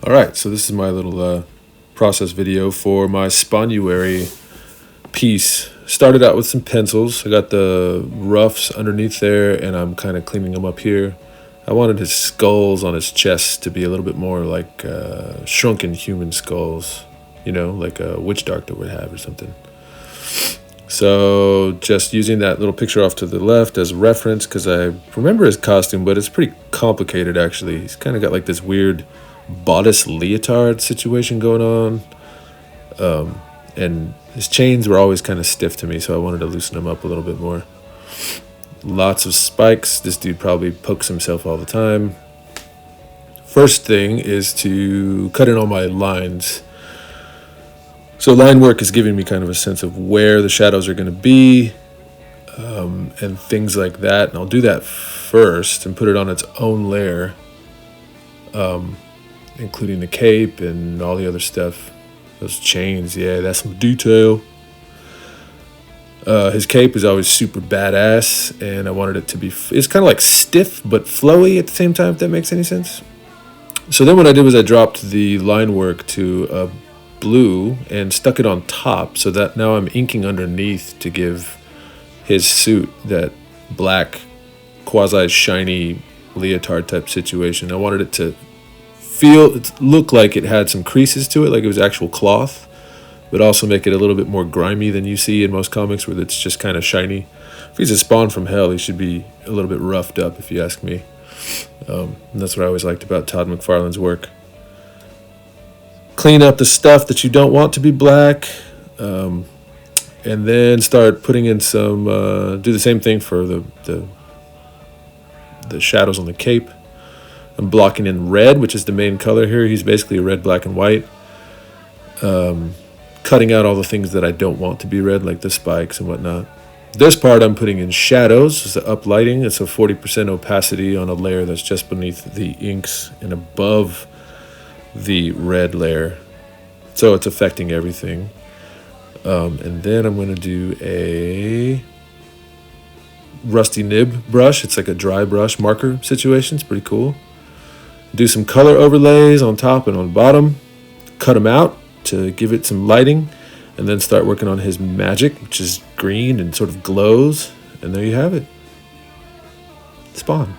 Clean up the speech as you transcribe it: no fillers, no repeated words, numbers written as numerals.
All right, so this is my little process video for my spawnuary piece. Started out with some pencils. I got the roughs underneath there, and I'm kind of cleaning them up here. I wanted his skulls on his chest to be a little bit more like shrunken human skulls, you know, like a witch doctor would have or something. So just using that little picture off to the left as reference, because I remember his costume, but it's pretty complicated actually. He's kind of got like this weird bodice leotard situation going on. And his chains were always kind of stiff to me, so I wanted to loosen them up a little bit more. Lots of spikes. This dude probably pokes himself all the time. First thing is to cut in all my lines. So line work is giving me kind of a sense of where the shadows are going to be, and things like that. And I'll do that first and put it on its own layer, including the cape and all the other stuff. Those chains, yeah, that's some detail. His cape is always super badass, and I wanted it to be, it's kind of like stiff but flowy at the same time, if that makes any sense. So then what I did was I dropped the line work to blue and stuck it on top, so that now I'm inking underneath to give his suit that black quasi shiny leotard type situation. I wanted it to look like it had some creases to it, like it was actual cloth, but also make it a little bit more grimy than you see in most comics where it's just kind of shiny. If he's a spawn from hell, he should be a little bit roughed up, if you ask me. And that's what I always liked about Todd McFarlane's work. Clean up the stuff that you don't want to be black, and then start putting in some, do the same thing for the shadows on the cape. I'm blocking in red, which is the main color here. He's basically a red, black, and white. Cutting out all the things that I don't want to be red, like the spikes and whatnot. This part I'm putting in shadows. It's the uplighting. It's a 40% opacity on a layer that's just beneath the inks and above the red layer. So it's affecting everything. And then I'm going to do a rusty nib brush. It's like a dry brush marker situation. It's pretty cool. Do some color overlays on top and on bottom. Cut them out to give it some lighting. And then start working on his magic, which is green and sort of glows. And there you have it. Spawn.